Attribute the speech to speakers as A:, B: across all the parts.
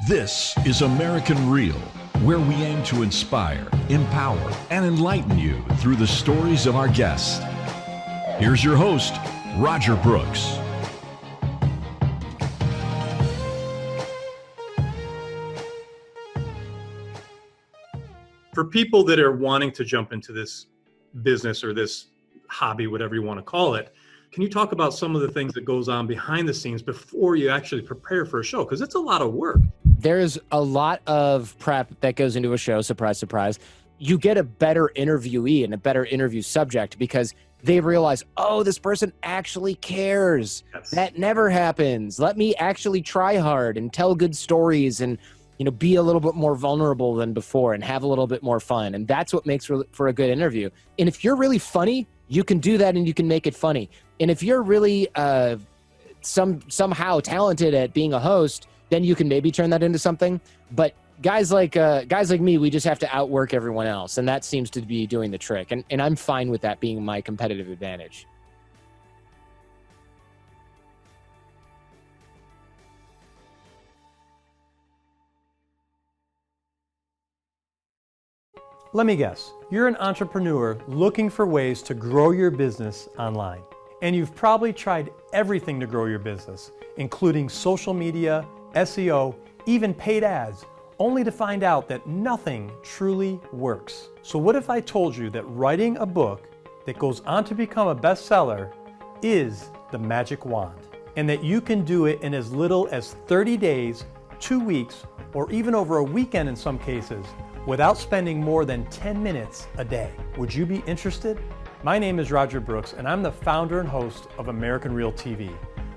A: This is American Real, where we aim to inspire, empower, and enlighten you through the stories of our guests. Here's your host, Roger Brooks.
B: For people that are wanting to jump into this business or this hobby, whatever you want to call it, can you talk about some of the things that goes on behind the scenes before you actually prepare for a show? Because it's a lot of work.
C: There's a lot of prep that goes into a show. Surprise, surprise. You get a better interviewee and a better interview subject because they realize, oh, this person actually cares.
B: Yes.
C: That never happens. Let me actually try hard and tell good stories and be a little bit more vulnerable than before and have a little bit more fun. And that's what makes for a good interview. And if you're really funny, you can do that and you can make it funny. And if you're really somehow talented at being a host, then you can maybe turn that into something. But guys like me, we just have to outwork everyone else. And that seems to be doing the trick. And I'm fine with that being my competitive advantage.
D: Let me guess, you're an entrepreneur looking for ways to grow your business online. And you've probably tried everything to grow your business, including social media, SEO, even paid ads, only to find out that nothing truly works. So what if I told you that writing a book that goes on to become a bestseller is the magic wand, and that you can do it in as little as 30 days, 2 weeks, or even over a weekend in some cases, without spending more than 10 minutes a day? Would you be interested? My name is Roger Brooks, and I'm the founder and host of American Real TV,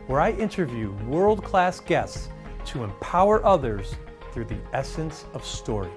D: where I interview world-class guests to empower others through the essence of story.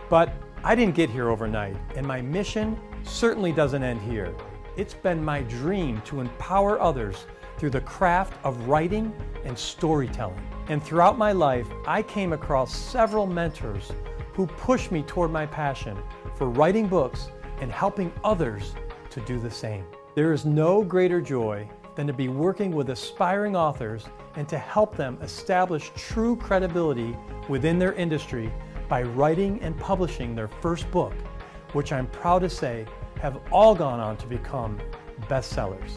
D: But I didn't get here overnight, and my mission certainly doesn't end here. It's been my dream to empower others through the craft of writing and storytelling. And throughout my life, I came across several mentors who pushed me toward my passion for writing books and helping others to do the same. There is no greater joy than to be working with aspiring authors and to help them establish true credibility within their industry by writing and publishing their first book, which I'm proud to say have all gone on to become bestsellers.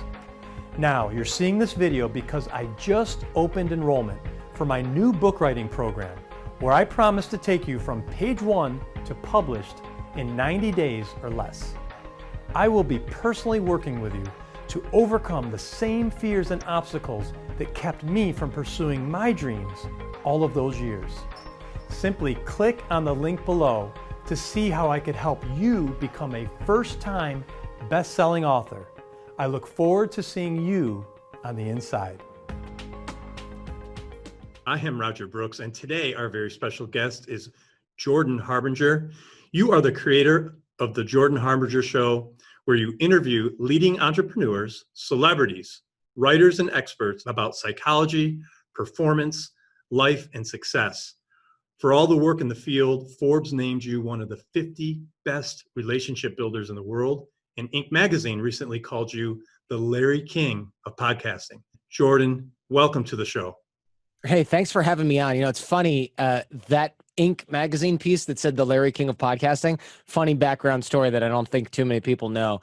D: Now, you're seeing this video because I just opened enrollment for my new book writing program, where I promise to take you from page 1 to published in 90 days or less. I will be personally working with you to overcome the same fears and obstacles that kept me from pursuing my dreams all of those years. Simply click on the link below to see how I could help you become a first-time best-selling author. I look forward to seeing you on the inside.
B: I am Roger Brooks, and today our very special guest is Jordan Harbinger. You are the creator of the Jordan Harbinger Show, where you interview leading entrepreneurs, celebrities, writers, and experts about psychology, performance, life, and success. For all the work in the field, Forbes named you one of the 50 best relationship builders in the world, and Inc. magazine recently called you the Larry King of podcasting. Jordan, welcome to the show.
C: Hey, thanks for having me on. It's funny, that Inc. magazine piece that said the Larry King of podcasting, funny background story that I don't think too many people know.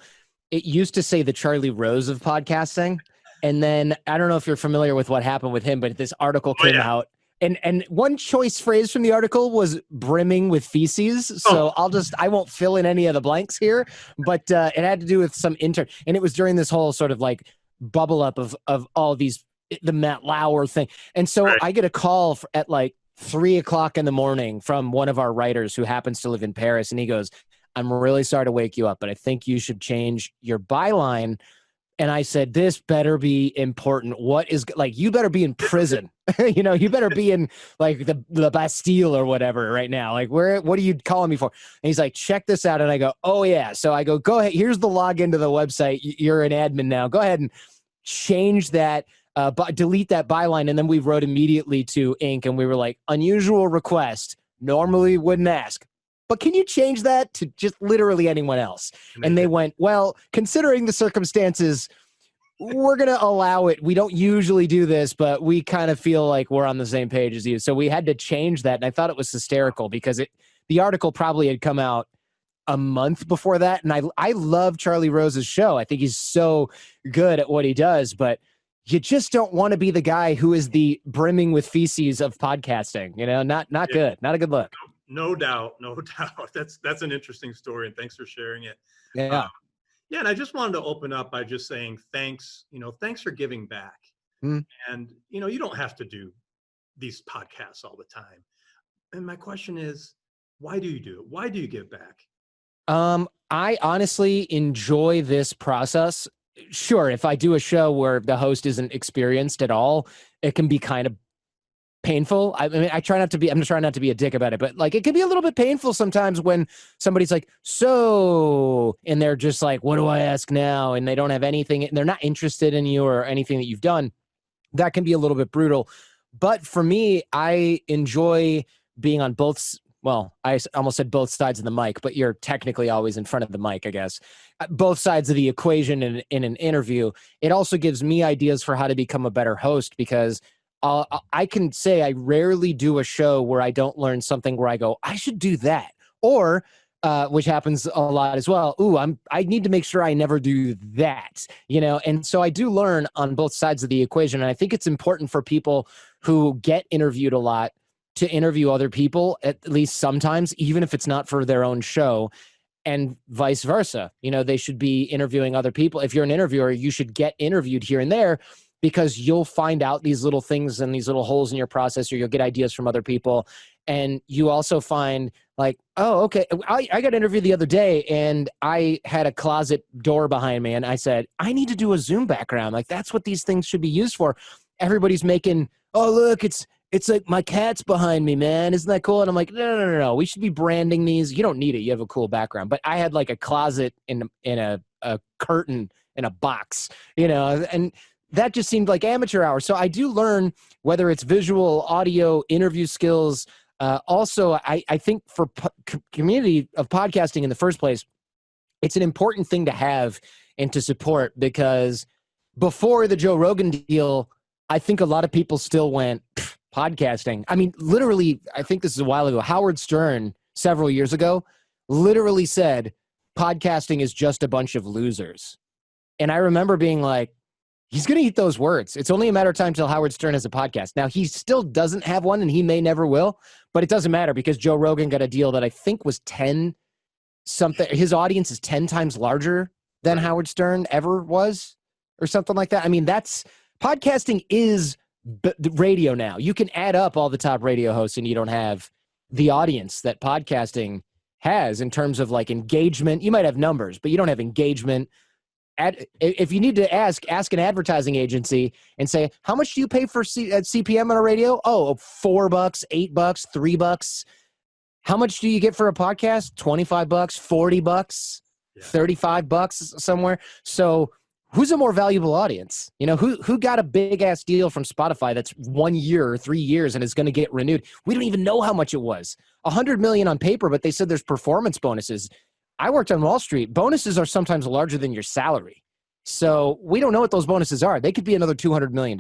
C: It used to say the Charlie Rose of podcasting. And then I don't know if you're familiar with what happened with him, but this article came out. And one choice phrase from the article was brimming with feces. So I won't fill in any of the blanks here, but it had to do with some intern. And it was during this whole sort of like bubble up of all these, the Matt Lauer thing. And so I get a call at like 3 o'clock in the morning from one of our writers who happens to live in Paris. And he goes, I'm really sorry to wake you up, but I think you should change your byline. And I said, this better be important. What is, like, you better be in prison. You better be in like the Bastille or whatever right now. Like, what are you calling me for? And he's like, check this out. And I go, oh yeah. So I go ahead. Here's the login to the website. You're an admin now. Go ahead and change that. Delete that byline. And then we wrote immediately to Inc. And we were like, unusual request. Normally wouldn't ask, but can you change that to just literally anyone else? And they went, well, considering the circumstances, we're going to allow it. We don't usually do this, but we kind of feel like we're on the same page as you. So we had to change that. And I thought it was hysterical because the article probably had come out a month before that. And I love Charlie Rose's show. I think he's so good at what he does, but you just don't want to be the guy who is the brimming with feces of podcasting, not good, not a good look.
B: No doubt. That's an interesting story, and thanks for sharing it.
C: Yeah.
B: Yeah, and I just wanted to open up by just saying thanks, thanks for giving back. And, you don't have to do these podcasts all the time. And my question is, why do you do it? Why do you give back?
C: I honestly enjoy this process. Sure, if I do a show where the host isn't experienced at all, it can be kind of painful. I mean, I'm trying not to be a dick about it, but like it can be a little bit painful sometimes when somebody's like, and they're just like, what do I ask now? And they don't have anything, and they're not interested in you or anything that you've done. That can be a little bit brutal. But for me, I enjoy being on I almost said both sides of the mic, but you're technically always in front of the mic, I guess. Both sides of the equation in an interview. It also gives me ideas for how to become a better host because I can say I rarely do a show where I don't learn something where I go, I should do that. Or, which happens a lot as well. I need to make sure I never do that, And so I do learn on both sides of the equation. And I think it's important for people who get interviewed a lot to interview other people, at least sometimes, even if it's not for their own show, and vice versa. They should be interviewing other people. If you're an interviewer, you should get interviewed here and there, because you'll find out these little things and these little holes in your process, or you'll get ideas from other people. And you also find like, oh, okay, I got interviewed the other day and I had a closet door behind me and I said, I need to do a Zoom background. Like that's what these things should be used for. Everybody's making, oh, look, it's like my cat's behind me, man. Isn't that cool? And I'm like, no. We should be branding these. You don't need it. You have a cool background. But I had like a closet in a curtain in a box, and that just seemed like amateur hour. So I do learn whether it's visual, audio, interview skills. Also, I think for community of podcasting in the first place, it's an important thing to have and to support, because before the Joe Rogan deal, I think a lot of people still went, podcasting. I mean, literally, I think this is a while ago, Howard Stern, several years ago, literally said, podcasting is just a bunch of losers. And I remember being like, he's going to eat those words. It's only a matter of time till Howard Stern has a podcast. Now, he still doesn't have one, and he may never will, but it doesn't matter because Joe Rogan got a deal that I think was 10 something. His audience is 10 times larger than Howard Stern ever was, or something like that. I mean, podcasting is radio now. You can add up all the top radio hosts and you don't have the audience that podcasting has in terms of like engagement. You might have numbers, but you don't have engagement. If you need to ask an advertising agency and say, how much do you pay for CPM on a radio? Oh, $4, $8, $3. How much do you get for a podcast? $25, $40, $35 somewhere. So who's a more valuable audience? Who got a big ass deal from Spotify that's 1 year or 3 years and is going to get renewed? We don't even know how much it was. $100 million on paper, but they said there's performance bonuses. I worked on Wall Street. Bonuses are sometimes larger than your salary. So we don't know what those bonuses are. They could be another $200 million.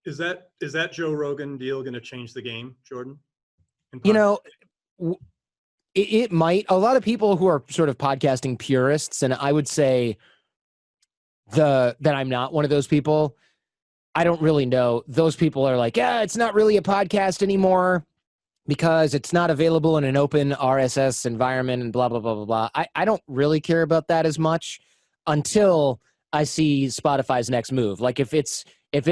B: Is that Joe Rogan deal going to change the game, Jordan?
C: It might. A lot of people who are sort of podcasting purists, and I would say that I'm not one of those people. I don't really know. Those people are like, it's not really a podcast anymore because it's not available in an open RSS environment and blah, blah, blah, blah, blah. I don't really care about that as much until I see Spotify's next move. Like if it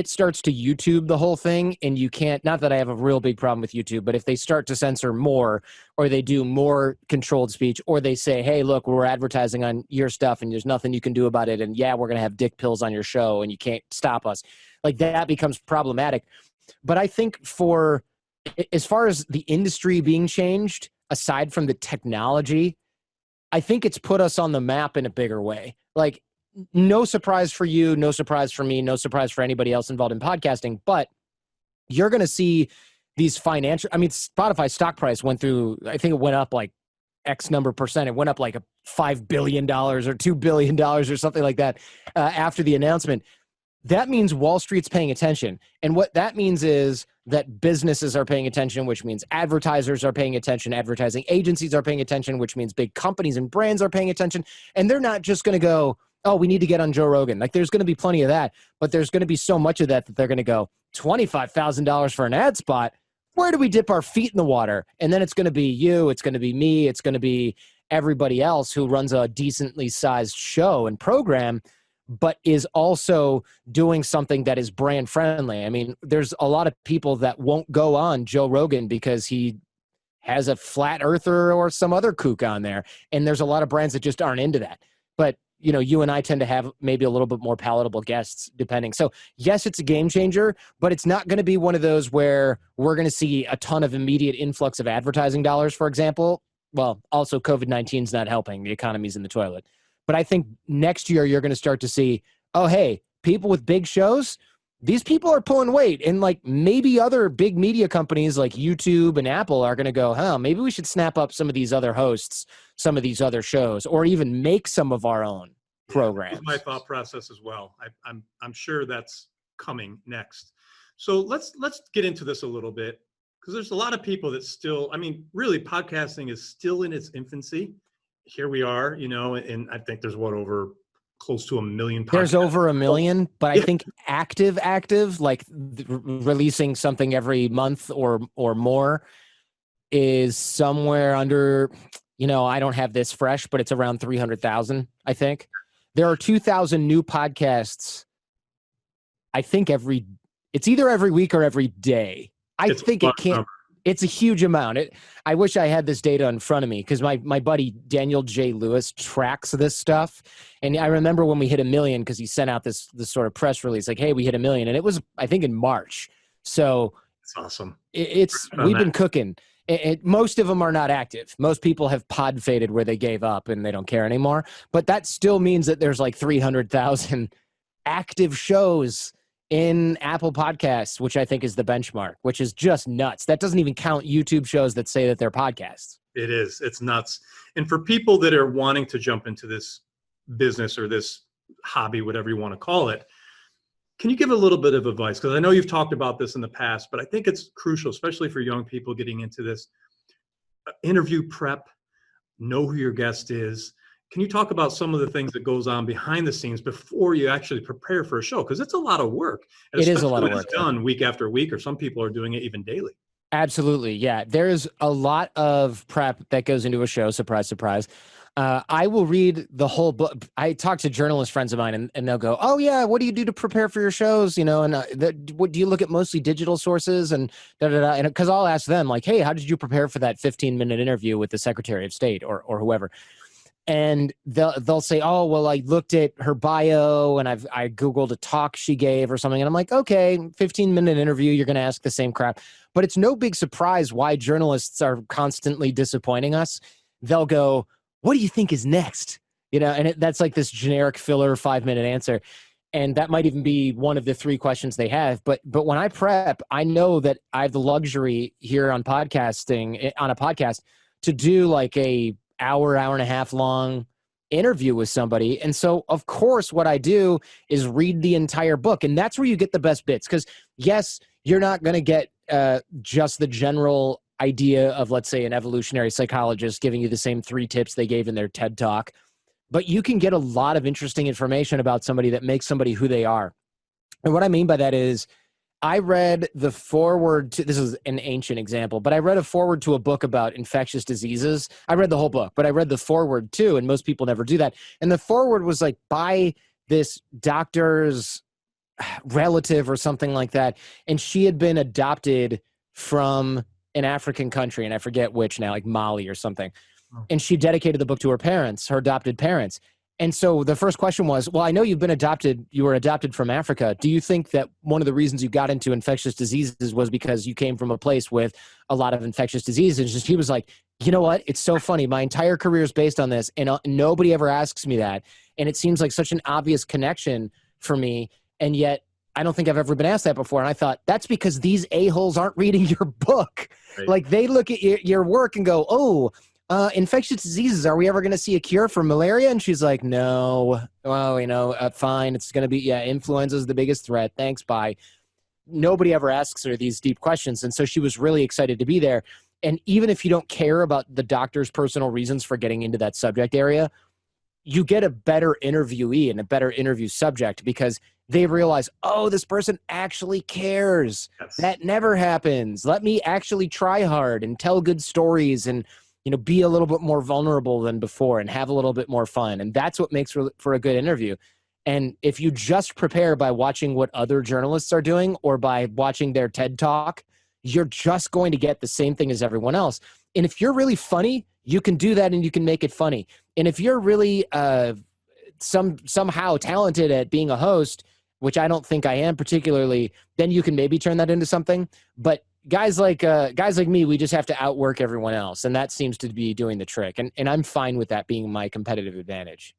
C: starts to YouTube the whole thing and you can't, not that I have a real big problem with YouTube, but if they start to censor more or they do more controlled speech or they say, hey, look, we're advertising on your stuff and there's nothing you can do about it. And yeah, we're going to have dick pills on your show and you can't stop us. Like that becomes problematic. But I think as far as the industry being changed, aside from the technology, I think it's put us on the map in a bigger way. Like, no surprise for you, no surprise for me, no surprise for anybody else involved in podcasting, but you're going to see these Spotify stock price went through, I think it went up like X number percent. It went up like $5 billion or $2 billion or something like that after the announcement. That means Wall Street's paying attention. And what that means is that businesses are paying attention, which means advertisers are paying attention, advertising agencies are paying attention, which means big companies and brands are paying attention. And they're not just going to go, oh, we need to get on Joe Rogan. Like, there's going to be plenty of that, but there's going to be so much of that they're going to go, $25,000 for an ad spot. Where do we dip our feet in the water? And then it's going to be you, it's going to be me, it's going to be everybody else who runs a decently sized show and program, but is also doing something that is brand friendly. I mean, there's a lot of people that won't go on Joe Rogan because he has a flat earther or some other kook on there. And there's a lot of brands that just aren't into that. But, you know, you and I tend to have maybe a little bit more palatable guests depending. So yes, it's a game changer, but it's not going to be one of those where we're going to see a ton of immediate influx of advertising dollars, for example. Well, also COVID-19 is not helping. The economy's in the toilet. But I think next year you're going to start to see, oh, hey, people with big shows, these people are pulling weight. And like maybe other big media companies like YouTube and Apple are going to go, maybe we should snap up some of these other hosts, some of these other shows, or even make some of our own programs.
B: That's my thought process as well. I'm sure that's coming next. So let's get into this a little bit, because there's a lot of people that still, I mean, really podcasting is still in its infancy. Here we are, you know, and I think there's over close to 1 million podcasts.
C: There's over 1 million, but I think active, like releasing something every month or more is somewhere under, you know, I don't have this fresh, but it's around 300,000, I think. There are 2,000 new podcasts, I think it's either every week or every day. It's a huge amount. I wish I had this data in front of me, because my buddy Daniel J. Lewis tracks this stuff. And I remember when we hit 1 million, because he sent out this sort of press release like, hey, we hit 1 million. And it was, I think, in March. So
B: it's awesome.
C: We've been cooking. Most of them are not active. Most people have pod faded where they gave up and they don't care anymore. But that still means that there's like 300,000 active shows in Apple Podcasts, which I think is the benchmark, which is just nuts. That doesn't even count YouTube shows that say that they're podcasts.
B: It is. It's nuts. And for people that are wanting to jump into this business or this hobby, whatever you want to call it, can you give a little bit of advice? Because I know you've talked about this in the past, but I think it's crucial, especially for young people getting into this. Interview prep, know who your guest is. Can you talk about some of the things that goes on behind the scenes before you actually prepare for a show? Because it's a lot of work.
C: It is a lot of work.
B: It's done week after week, or some people are doing it even daily.
C: Absolutely. Yeah. There's a lot of prep that goes into a show. Surprise, surprise. I will read the whole book. I talk to journalist friends of mine and they'll go, oh yeah, what do you do to prepare for your shows? You know, and what do you look at mostly digital sources and da-da-da? And because I'll ask them like, hey, how did you prepare for that 15-minute interview with the Secretary of State or whoever? And they'll say, oh, well, I looked at her bio and I Googled a talk she gave or something. And I'm like, okay, 15-minute interview, you're going to ask the same crap. But it's no big surprise why journalists are constantly disappointing us. They'll go, what do you think is next? You know, and that's like this generic filler 5-minute answer. And that might even be one of the 3 questions they have. But when I prep, I know that I have the luxury here on a podcast to do like a hour and a half long interview with somebody. And so, of course, what I do is read the entire book. And that's where you get the best bits. Because, yes, you're not going to get just the general idea of, let's say, an evolutionary psychologist giving you the same 3 tips they gave in their TED Talk. But you can get a lot of interesting information about somebody that makes somebody who they are. And what I mean by that is, I read the foreword to, this is an ancient example, but I read a foreword to a book about infectious diseases. I read the whole book, but I read the foreword too, and most people never do that. And the foreword was like by this doctor's relative or something like that, and she had been adopted from an African country, and I forget which now, like Mali or something. And she dedicated the book to her parents, her adopted parents. And so the first question was, well, I know you were adopted from Africa. Do you think that one of the reasons you got into infectious diseases was because you came from a place with a lot of infectious diseases? And he was like, you know what? It's so funny. My entire career is based on this, and nobody ever asks me that. And it seems like such an obvious connection for me. And yet I don't think I've ever been asked that before. And I thought, that's because these a-holes aren't reading your book. Right. Like they look at your work and go, oh, infectious diseases. Are we ever going to see a cure for malaria? And she's like, no. Well, fine. It's going to be, influenza is the biggest threat. Thanks. Bye. Nobody ever asks her these deep questions. And so she was really excited to be there. And even if you don't care about the doctor's personal reasons for getting into that subject area, you get a better interviewee and a better interview subject because they realize, oh, this person actually cares.
B: Yes.
C: That never happens. Let me actually try hard and tell good stories and, be a little bit more vulnerable than before and have a little bit more fun. And that's what makes for a good interview. And if you just prepare by watching what other journalists are doing or by watching their TED Talk, you're just going to get the same thing as everyone else. And if you're really funny, you can do that and you can make it funny. And if you're really somehow talented at being a host, which I don't think I am particularly, then you can maybe turn that into something. But guys like me, we just have to outwork everyone else. And that seems to be doing the trick. And I'm fine with that being my competitive advantage.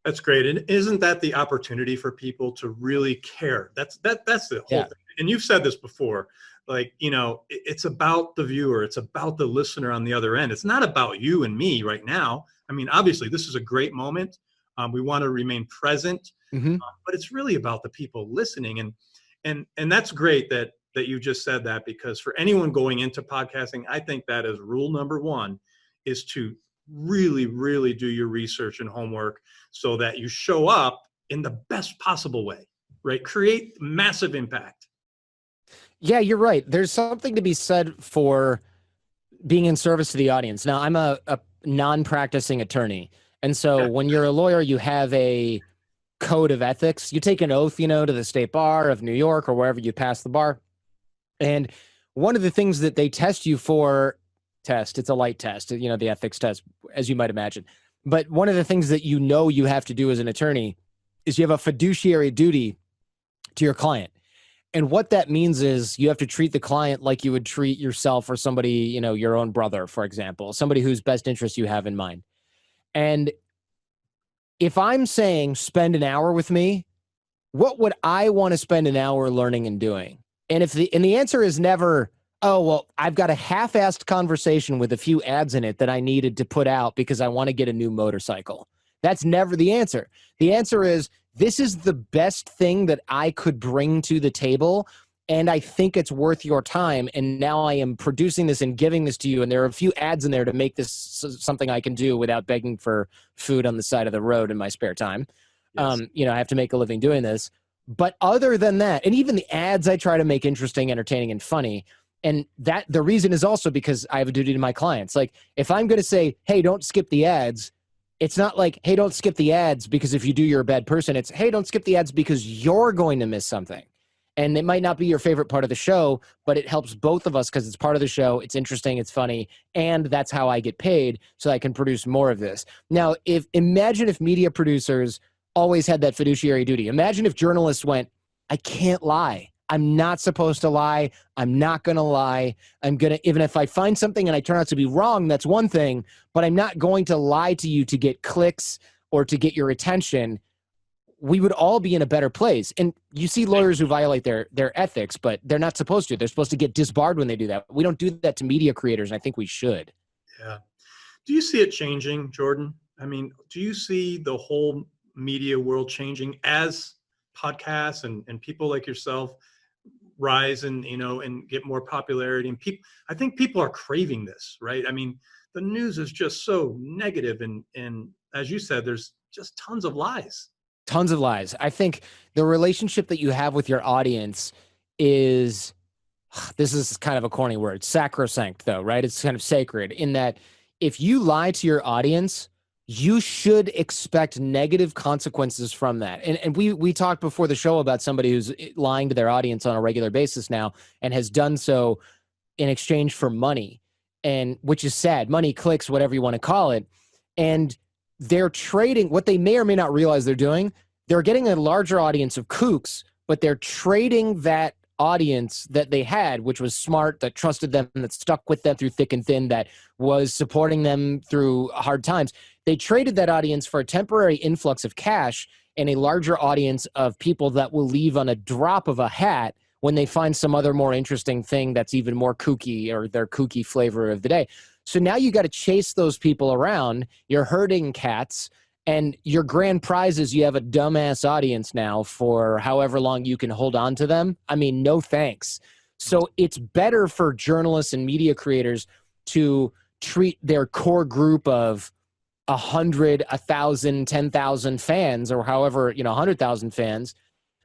B: That's great. And isn't that the opportunity for people to really care? That's the whole thing. And you've said this before, it's about the viewer. It's about the listener on the other end. It's not about you and me right now. I mean, obviously this is a great moment. We want to remain present, but it's really about the people listening. And that's great that you just said that, because for anyone going into podcasting, I think that is rule number one, is to really, really do your research and homework so that you show up in the best possible way, right? Create massive impact.
C: Yeah, you're right. There's something to be said for being in service to the audience. Now, I'm a non-practicing attorney. And so when you're a lawyer, you have a code of ethics. You take an oath, to the state bar of New York or wherever you pass the bar. And one of the things that they test you for, it's a light test, the ethics test, as you might imagine. But one of the things that you have to do as an attorney is you have a fiduciary duty to your client. And what that means is you have to treat the client like you would treat yourself or somebody, your own brother, for example, somebody whose best interest you have in mind. And if I'm saying spend an hour with me, what would I want to spend an hour learning and doing? And the answer is never, oh, well, I've got a half-assed conversation with a few ads in it that I needed to put out because I want to get a new motorcycle. That's never the answer. The answer is, this is the best thing that I could bring to the table, and I think it's worth your time. And now I am producing this and giving this to you, and there are a few ads in there to make this something I can do without begging for food on the side of the road in my spare time. Yes. I have to make a living doing this. But other than that, and even the ads I try to make interesting, entertaining, and funny. And that the reason is also because I have a duty to my clients. Like, if I'm going to say, hey, don't skip the ads, it's not like, hey, don't skip the ads because if you do, you're a bad person. It's, hey, don't skip the ads because you're going to miss something. And it might not be your favorite part of the show, but it helps both of us because it's part of the show. It's interesting. It's funny. And that's how I get paid, so I can produce more of this. Now, imagine if media producers always had that fiduciary duty. Imagine if journalists went, I can't lie. I'm not supposed to lie. I'm not going to lie. Even if I find something and I turn out to be wrong, that's one thing, but I'm not going to lie to you to get clicks or to get your attention. We would all be in a better place. And you see lawyers who violate their ethics, but they're not supposed to. They're supposed to get disbarred when they do that. We don't do that to media creators, and I think we should.
B: Yeah. Do you see it changing, Jordan? I mean, do you see the whole media world changing as podcasts and people like yourself rise and get more popularity? And I think people are craving this, right? I mean, the news is just so negative, and as you said, there's just tons of lies.
C: Tons of lies. I think the relationship that you have with your audience is, this is kind of a corny word, sacrosanct though, right? It's kind of sacred in that if you lie to your audience, you should expect negative consequences from that. And we talked before the show about somebody who's lying to their audience on a regular basis now and has done so in exchange for money, and which is sad. Money, clicks, whatever you want to call it. And they're trading what they may or may not realize they're doing. They're getting a larger audience of kooks, but they're trading that audience that they had, which was smart, that trusted them, that stuck with them through thick and thin, that was supporting them through hard times. They traded that audience for a temporary influx of cash and a larger audience of people that will leave on a drop of a hat when they find some other more interesting thing that's even more kooky, or their kooky flavor of the day. So now you got to chase those people around. You're herding cats, and your grand prize is you have a dumbass audience now for however long you can hold on to them. I mean, no thanks. So it's better for journalists and media creators to treat their core group of 100, 1,000, 10,000 fans, or however, 100,000 fans,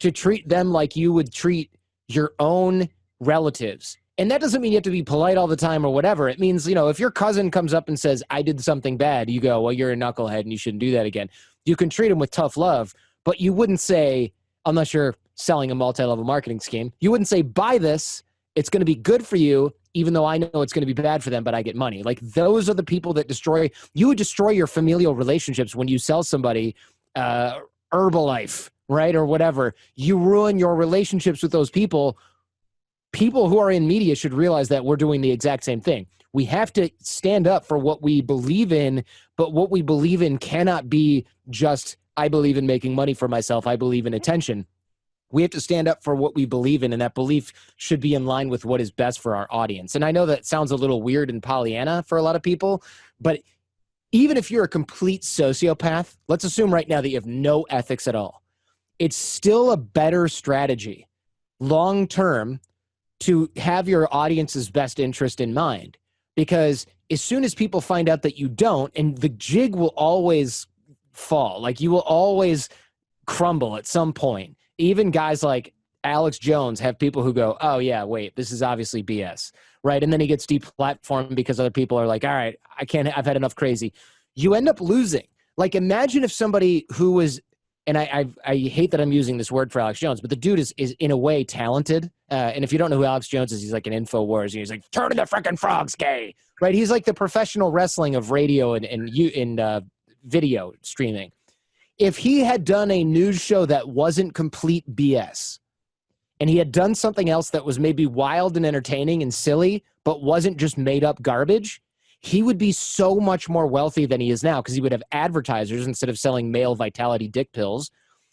C: to treat them like you would treat your own relatives. And that doesn't mean you have to be polite all the time or whatever. It means, if your cousin comes up and says, I did something bad, you go, well, you're a knucklehead and you shouldn't do that again. You can treat them with tough love, but you wouldn't say, unless you're selling a multi-level marketing scheme, you wouldn't say, buy this, it's going to be good for you, even though I know it's going to be bad for them, but I get money. Like, those are the people that you would destroy your familial relationships when you sell somebody Herbalife, right? Or whatever. You ruin your relationships with those people. People who are in media should realize that we're doing the exact same thing. We have to stand up for what we believe in, but what we believe in cannot be just, I believe in making money for myself, I believe in attention. We have to stand up for what we believe in, and that belief should be in line with what is best for our audience. And I know that sounds a little weird and Pollyanna for a lot of people, but even if you're a complete sociopath, let's assume right now that you have no ethics at all. It's still a better strategy long-term to have your audience's best interest in mind, because as soon as people find out that you don't, and the jig will always fall, like you will always crumble at some point. Even guys like Alex Jones have people who go, oh yeah, wait, this is obviously BS, right? And then he gets deplatformed because other people are like, all right, I've had enough crazy. You end up losing. Like, imagine if somebody who was, and I hate that I'm using this word for Alex Jones, but the dude is in a way talented. And if you don't know who Alex Jones is, he's like an InfoWars, and he's like, turn the freaking frogs gay, right? He's like the professional wrestling of radio and video streaming. If he had done a news show that wasn't complete BS, and he had done something else that was maybe wild and entertaining and silly, but wasn't just made up garbage, he would be so much more wealthy than he is now, because he would have advertisers instead of selling male vitality dick pills.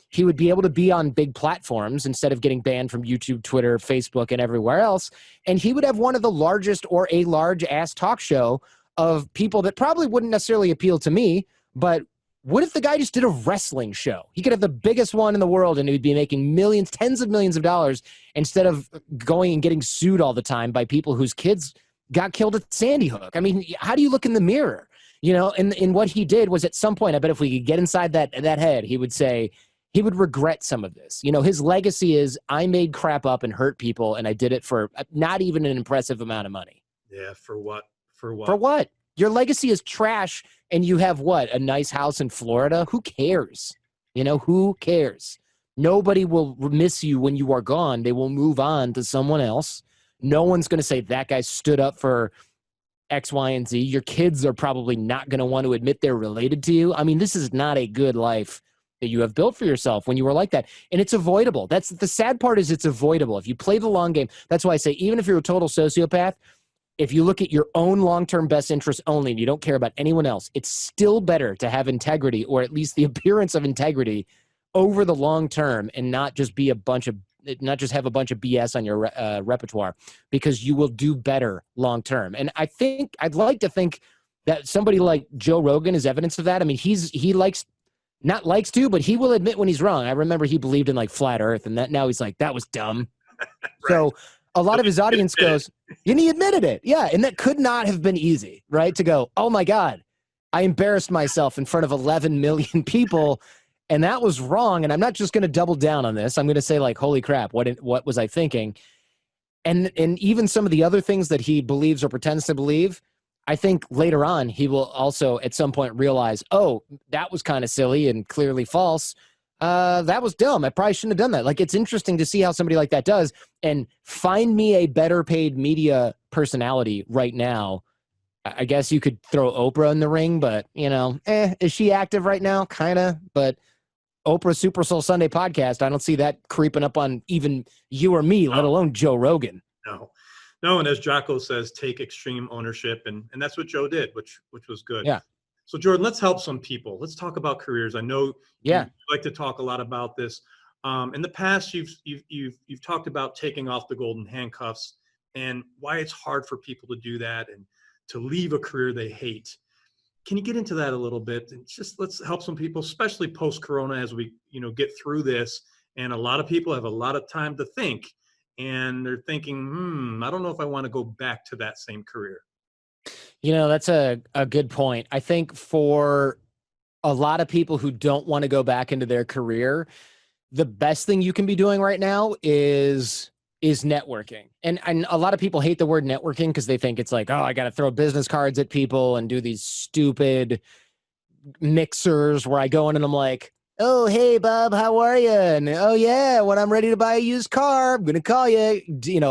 C: He would be able to be on big platforms instead of getting banned from YouTube, Twitter, Facebook, and everywhere else. And he would have one of the largest, or a large-ass talk show of people that probably wouldn't necessarily appeal to me, but what if the guy just did a wrestling show? He could have the biggest one in the world, and he'd be making millions, tens of millions of dollars, instead of going and getting sued all the time by people whose kids got killed at Sandy Hook. I mean, how do you look in the mirror? And what he did was, at some point, I bet if we could get inside that head, he would say, he would regret some of this. His legacy is, I made crap up and hurt people, and I did it for not even an impressive amount of money.
B: Yeah, for what? For what?
C: For what? Your legacy is trash, and you have what? A nice house in Florida? Who cares? Who cares? Nobody will miss you when you are gone. They will move on to someone else. No one's going to say that guy stood up for X, Y, and Z. Your kids are probably not going to want to admit they're related to you. I mean, this is not a good life that you have built for yourself when you were like that. And it's avoidable. That's the sad part, is it's avoidable. If you play the long game, that's why I say, even if you're a total sociopath, if you look at your own long-term best interest only and you don't care about anyone else, it's still better to have integrity, or at least the appearance of integrity, over the long term, and not just have a bunch of BS on your repertoire, because you will do better long term. And I'd like to think that somebody like Joe Rogan is evidence of that. I mean, he but he will admit when he's wrong. I remember he believed in like flat earth, and that now he's like, that was dumb. Right. So a lot of his audience goes, and he admitted it. Yeah. And that could not have been easy, right? To go, oh my God, I embarrassed myself in front of 11 million people, and that was wrong. And I'm not just going to double down on this. I'm going to say, like, holy crap, what was I thinking? And even some of the other things that he believes or pretends to believe, I think later on he will also at some point realize, oh, that was kind of silly and clearly false. That was dumb. I probably shouldn't have done that. Like, it's interesting to see how somebody like that does. And find me a better paid media personality right now. I guess you could throw Oprah in the ring, but, is she active right now? Kind of. But Oprah Super Soul Sunday podcast, I don't see that creeping up on even you or me, let alone Joe Rogan.
B: No, and as Jocko says, take extreme ownership, and that's what Joe did, which was good.
C: Yeah.
B: So Jordan, let's help some people. Let's talk about careers. I know you like to talk a lot about this. In the past, you've talked about taking off the golden handcuffs and why it's hard for people to do that, and to leave a career they hate. Can you get into that a little bit? And just let's help some people, especially post-corona, as we get through this. And a lot of people have a lot of time to think, and they're thinking, I don't know if I want to go back to that same career.
C: That's a good point. I think for a lot of people who don't want to go back into their career, the best thing you can be doing right now is networking. And a lot of people hate the word networking because they think it's like, oh, I got to throw business cards at people and do these stupid mixers where I go in and I'm like, oh, hey, Bob, how are you? And oh, yeah, when I'm ready to buy a used car, I'm going to call you,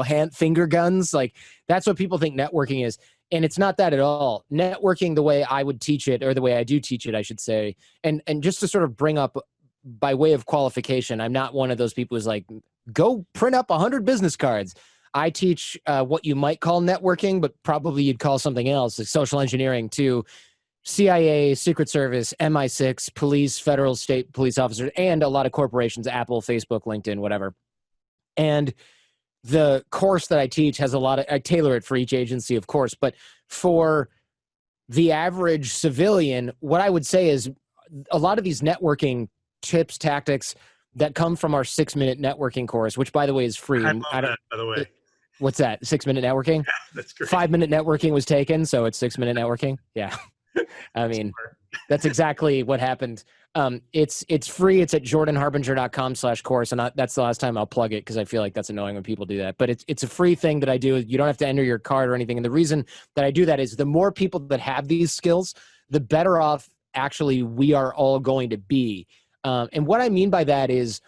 C: hand finger guns. Like, that's what people think networking is. And it's not that at all. Networking, the way I would teach it, or the way I do teach it, I should say, and just to sort of bring up by way of qualification, I'm not one of those people who's like, go print up 100 business cards. I teach what you might call networking, but probably you'd call something else, like social engineering, to CIA, Secret Service, MI6, police, federal, state police officers, and a lot of corporations, Apple, Facebook, LinkedIn, whatever. And the course that I teach has I tailor it for each agency, of course, but for the average civilian, what I would say is a lot of these networking tips, tactics that come from our 6-minute networking course, which, by the way, is free.
B: I love that, by the way.
C: What's that? 6-minute networking?
B: Yeah, that's great.
C: 5-minute networking was taken, so it's 6-minute networking. Yeah. I mean, that's exactly what happened. It's free. It's at jordanharbinger.com/course. And that's the last time I'll plug it because I feel like that's annoying when people do that. But it's a free thing that I do. You don't have to enter your card or anything. And the reason that I do that is the more people that have these skills, the better off actually we are all going to be. And what I mean by that is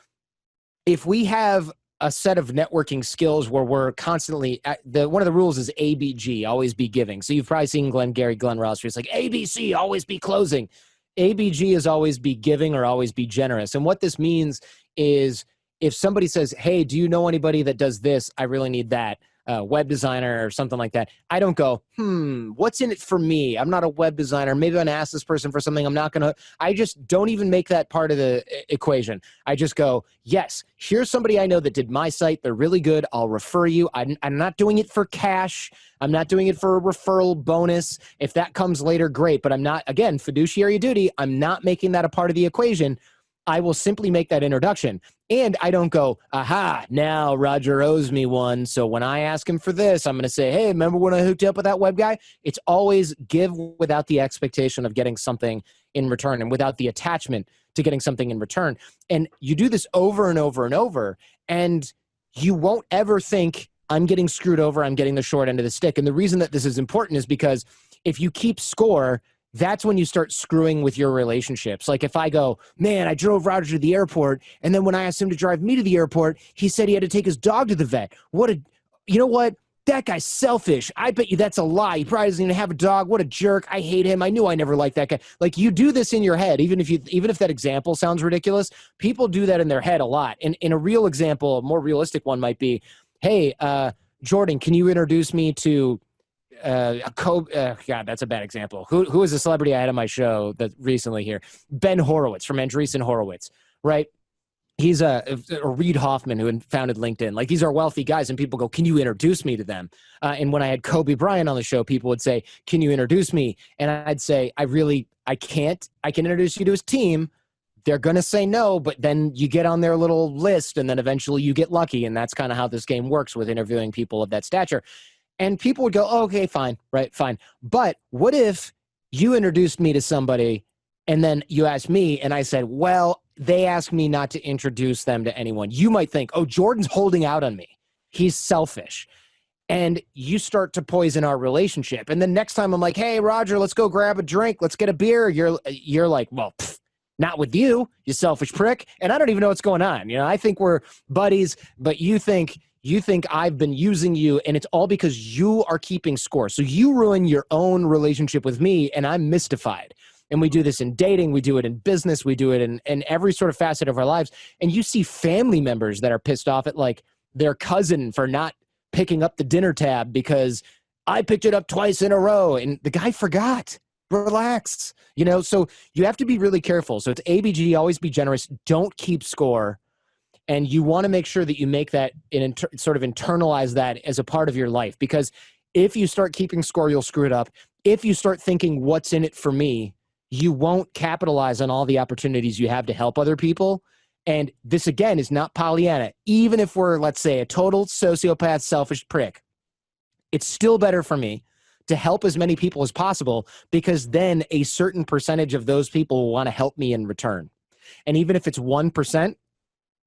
C: if we have a set of networking skills where we're constantly one of the rules is ABG, always be giving. So you've probably seen Glenn Ross, where it's like ABC, always be closing. ABG is always be giving or always be generous. And what this means is if somebody says, hey, do you know anybody that does this? I really need that. Web designer or something like that. I don't go, what's in it for me? I'm not a web designer. Maybe I'm going to ask this person for something. I just don't even make that part of the equation. I just go, yes, here's somebody I know that did my site. They're really good. I'll refer you. I'm not doing it for cash. I'm not doing it for a referral bonus. If that comes later, great. But I'm not, again, fiduciary duty. I'm not making that a part of the equation. I will simply make that introduction. And I don't go, aha, now Roger owes me one. So when I ask him for this, I'm going to say, hey, remember when I hooked you up with that web guy? It's always give without the expectation of getting something in return and without the attachment to getting something in return. And you do this over and over and over, and you won't ever think, I'm getting screwed over, I'm getting the short end of the stick. And the reason that this is important is because if you keep score, that's when you start screwing with your relationships. Like if I go, man, I drove Roger to the airport, and then when I asked him to drive me to the airport, he said he had to take his dog to the vet. You know what? That guy's selfish. I bet you that's a lie. He probably doesn't even have a dog. What a jerk. I hate him. I knew I never liked that guy. Like you do this in your head, even if that example sounds ridiculous, people do that in their head a lot. And in a real example, a more realistic one might be, hey, Jordan, can you introduce me to God, that's a bad example. Who is a celebrity I had on my show that recently here? Ben Horowitz from Andreessen Horowitz, right? He's a Reid Hoffman who founded LinkedIn. Like these are wealthy guys, and people go, can you introduce me to them? And when I had Kobe Bryant on the show, people would say, can you introduce me? And I'd say, I can't. I can introduce you to his team. They're going to say no, but then you get on their little list, and then eventually you get lucky. And that's kind of how this game works with interviewing people of that stature. And people would go, oh, okay, fine, right, fine. But what if you introduced me to somebody and then you asked me and I said, well, they asked me not to introduce them to anyone. You might think, oh, Jordan's holding out on me. He's selfish. And you start to poison our relationship. And then next time I'm like, hey, Roger, let's go grab a drink. Let's get a beer. You're like, well, not with you, you selfish prick. And I don't even know what's going on. You know, I think we're buddies, but you think I've been using you, and it's all because you are keeping score. So you ruin your own relationship with me, and I'm mystified. And we do this in dating. We do it in business. We do it in every sort of facet of our lives. And you see family members that are pissed off at like their cousin for not picking up the dinner tab because I picked it up twice in a row, and the guy forgot. Relax. You know, so you have to be really careful. So it's ABG, always be generous. Don't keep score. And you want to make sure that you make that sort of internalize that as a part of your life, because If you start keeping score, you'll screw it up. If you start thinking, what's in it for me, you won't capitalize on all the opportunities you have to help other people. And this, again, is not Pollyanna. Even if we're, let's say, a total sociopath, selfish prick, it's still better for me to help as many people as possible, because then a certain percentage of those people will want to help me in return. And even if it's 1%,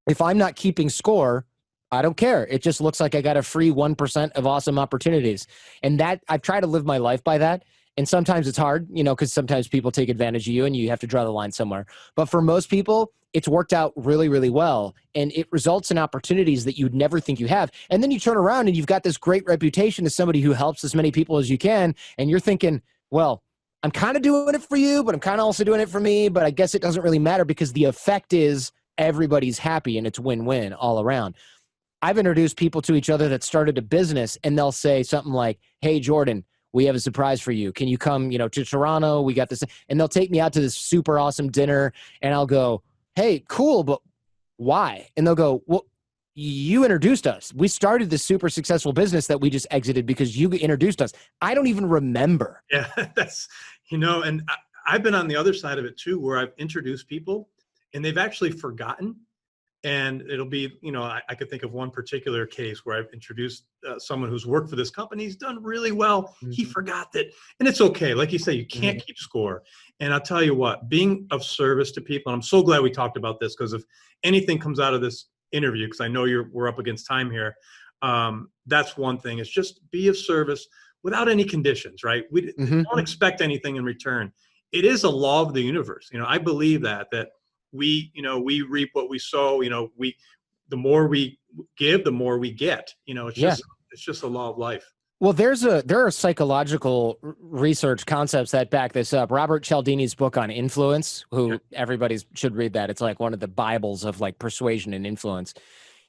C: if I'm not keeping score, I don't care. It just looks like I got a free 1% of awesome opportunities. And that, I've tried to live my life by that. And sometimes it's hard, because sometimes people take advantage of you and you have to draw the line somewhere. But for most people, it's worked out really, really well. And it results in opportunities that you'd never think you have. And then you turn around and you've got this great reputation as somebody who helps as many people as you can. And you're thinking, well, I'm kind of doing it for you, but I'm kind of also doing it for me. But I guess it doesn't really matter, because the effect is everybody's happy and it's win-win all around. I've introduced people to each other that started a business, and they'll say something like, hey, Jordan, we have a surprise for you. Can you come, to Toronto? We got this. And they'll take me out to this super awesome dinner, and I'll go, hey, cool, but why? And they'll go, well, you introduced us. We started this super successful business that we just exited because you introduced us. I don't even remember.
B: Yeah, that's, and I've been on the other side of it too, where I've introduced people and they've actually forgotten. And it'll be, I could think of one particular case where I've introduced someone who's worked for this company. He's done really well. Mm-hmm. He forgot that. And it's okay. Like you say, you can't keep score. And I'll tell you what, being of service to people, and I'm so glad we talked about this, because if anything comes out of this interview, because I know we're up against time here, that's one thing, is just be of service without any conditions, right? We don't expect anything in return. It is a law of the universe. I believe that we reap what we sow. The more we give, the more we get. It's just a law of life.
C: Well, there are psychological research concepts that back this up. Robert Cialdini's book on influence, who everybody should read that. It's like one of the Bibles of like persuasion and influence.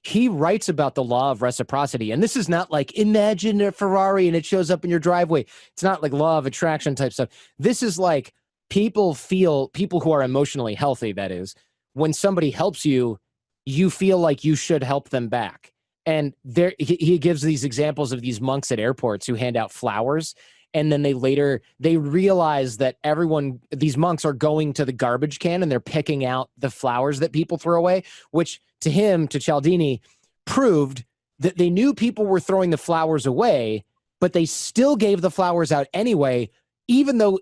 C: He writes about the law of reciprocity. And this is not like, imagine a Ferrari and it shows up in your driveway. It's not like law of attraction type stuff. This is like, people who are emotionally healthy, that is, when somebody helps you, you feel like you should help them back. And he gives these examples of these monks at airports who hand out flowers. And then they realize that these monks are going to the garbage can and they're picking out the flowers that people throw away, which to Cialdini, proved that they knew people were throwing the flowers away, but they still gave the flowers out anyway, even though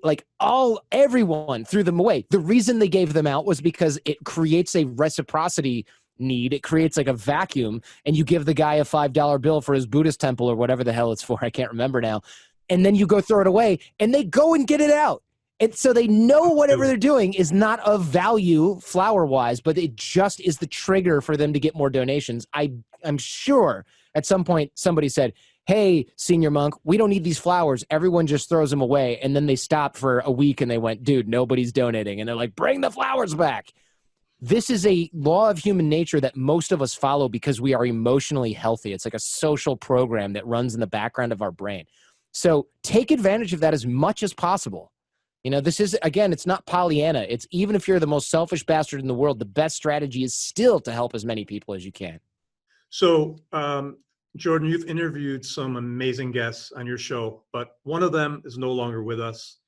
C: everyone threw them away. The reason they gave them out was because it creates a reciprocity need. It creates like a vacuum, and you give the guy a $5 bill for his Buddhist temple or whatever the hell it's for. I can't remember now. And then you go throw it away and they go and get it out. And so they know whatever they're doing is not of value flower wise, but it just is the trigger for them to get more donations. I'm sure at some point somebody said, hey, senior monk, we don't need these flowers. Everyone just throws them away. And then they stopped for a week and they went, dude, nobody's donating. And they're like, bring the flowers back. This is a law of human nature that most of us follow because we are emotionally healthy. It's like a social program that runs in the background of our brain. So take advantage of that as much as possible. This is, again, it's not Pollyanna. It's even if you're the most selfish bastard in the world, the best strategy is still to help as many people as you can.
B: So, Jordan, you've interviewed some amazing guests on your show, but one of them is no longer with us,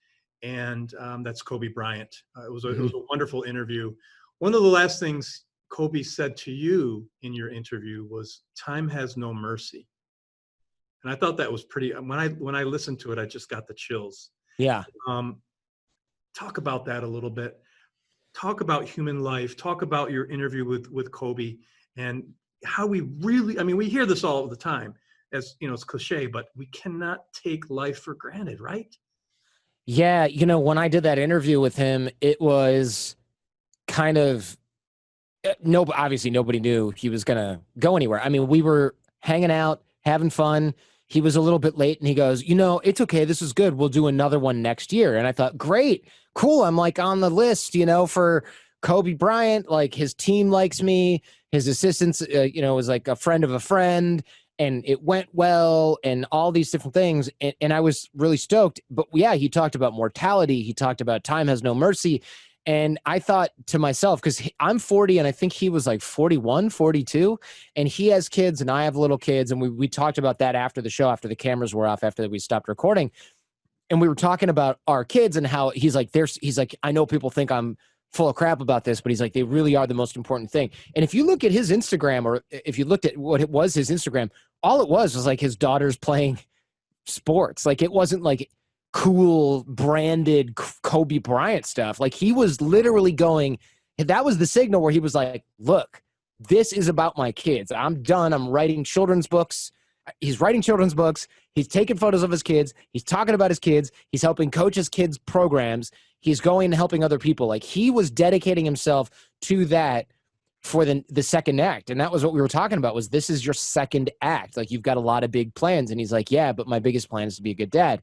B: and that's Kobe Bryant. It was a wonderful interview. One of the last things Kobe said to you in your interview was, "Time has no mercy," and I thought that was pretty. When I listened to it, I just got the chills.
C: Yeah.
B: Talk about that a little bit. Talk about human life. Talk about your interview with Kobe and how we really, we hear this all the time, as it's cliche, but we cannot take life for granted, right?
C: Yeah. When I did that interview with him, it was kind of, obviously nobody knew he was going to go anywhere. We were hanging out, having fun. He was a little bit late and he goes, it's okay. This is good. We'll do another one next year. And I thought, great, cool. I'm like on the list, for Kobe Bryant. Like his team likes me. His assistants, was like a friend of a friend, and it went well and all these different things. And I was really stoked. But yeah, he talked about mortality. He talked about time has no mercy. And I thought to myself, because I'm 40 and I think he was like 41, 42, and he has kids and I have little kids. And we talked about that after the show, after the cameras were off, after we stopped recording. And we were talking about our kids and how he's like, I know people think I'm full of crap about this, but he's like, they really are the most important thing. And if you look at his Instagram, or if you looked at what it was, his Instagram, all it was like his daughters playing sports. Like it wasn't like cool branded Kobe Bryant stuff. Like he was literally going, that was the signal where he was like, look, this is about my kids. I'm done. I'm writing children's books. He's writing children's books. He's taking photos of his kids. He's talking about his kids. He's helping coach his kids' programs. He's going and helping other people. Like he was dedicating himself to that for the second act. And that was what we were talking about, was this is your second act. Like you've got a lot of big plans. And he's like, yeah, but my biggest plan is to be a good dad.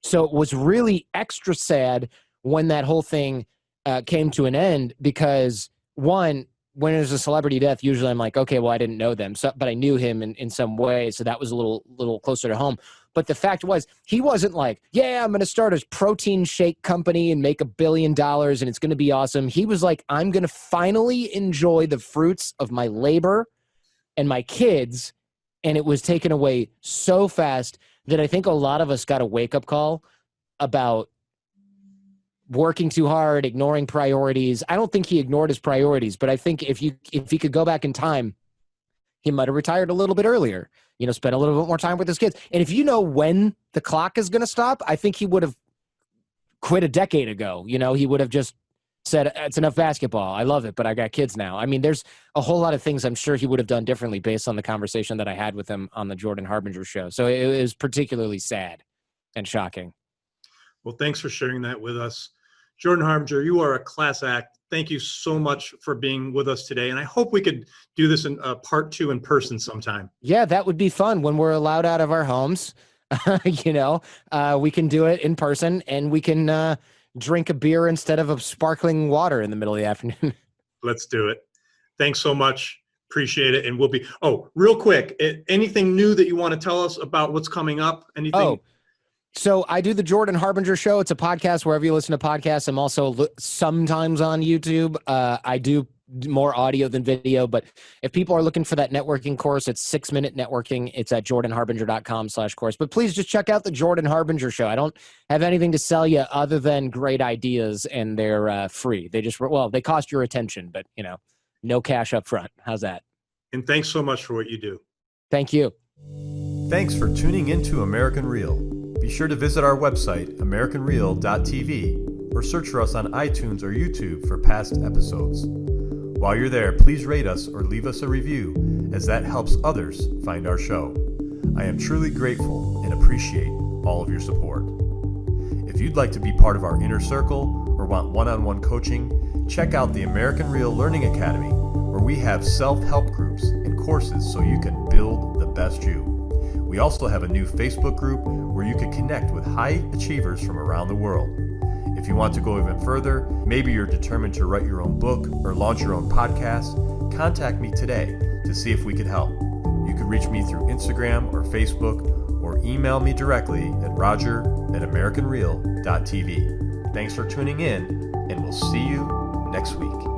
C: So it was really extra sad when that whole thing came to an end, because one, when there's a celebrity death, usually I'm like, okay, well, I didn't know them, but I knew him in some way. So that was a little closer to home. But the fact was, he wasn't like, yeah, I'm going to start a protein shake company and make $1 billion and it's going to be awesome. He was like, I'm going to finally enjoy the fruits of my labor and my kids. And it was taken away so fast that I think a lot of us got a wake-up call about working too hard, ignoring priorities. I don't think he ignored his priorities, but I think if he could go back in time, he might have retired a little bit earlier, spent a little bit more time with his kids. And if you know when the clock is going to stop, I think he would have quit a decade ago. He would have just said, it's enough basketball. I love it, but I got kids now. I mean, there's a whole lot of things I'm sure he would have done differently based on the conversation that I had with him on the Jordan Harbinger show. So it was particularly sad and shocking.
B: Well, thanks for sharing that with us. Jordan Harbinger, you are a class act. Thank you so much for being with us today. And I hope we could do this in part 2 in person sometime.
C: Yeah, that would be fun when we're allowed out of our homes. We can do it in person, and we can drink a beer instead of a sparkling water in the middle of the afternoon.
B: Let's do it. Thanks so much. Appreciate it. And real quick, anything new that you want to tell us about what's coming up? Anything?
C: So I do the Jordan Harbinger Show. It's a podcast wherever you listen to podcasts. I'm also sometimes on YouTube. I do more audio than video, but if people are looking for that networking course, it's 6-minute networking. It's at jordanharbinger.com/course. But please just check out the Jordan Harbinger Show. I don't have anything to sell you other than great ideas, and they're free. They cost your attention, but no cash up front. How's that?
B: And thanks so much for what you do.
C: Thank you.
D: Thanks for tuning into American Real. Be sure to visit our website, americanreal.tv, or search for us on iTunes or YouTube for past episodes. While you're there, please rate us or leave us a review, as that helps others find our show. I am truly grateful and appreciate all of your support. If you'd like to be part of our inner circle or want one-on-one coaching, check out the American Real Learning Academy, where we have self-help groups and courses so you can build the best you. We also have a new Facebook group where you can connect with high achievers from around the world. If you want to go even further, maybe you're determined to write your own book or launch your own podcast, contact me today to see if we can help. You can reach me through Instagram or Facebook, or email me directly at roger@americanreal.tv. Thanks for tuning in, and we'll see you next week.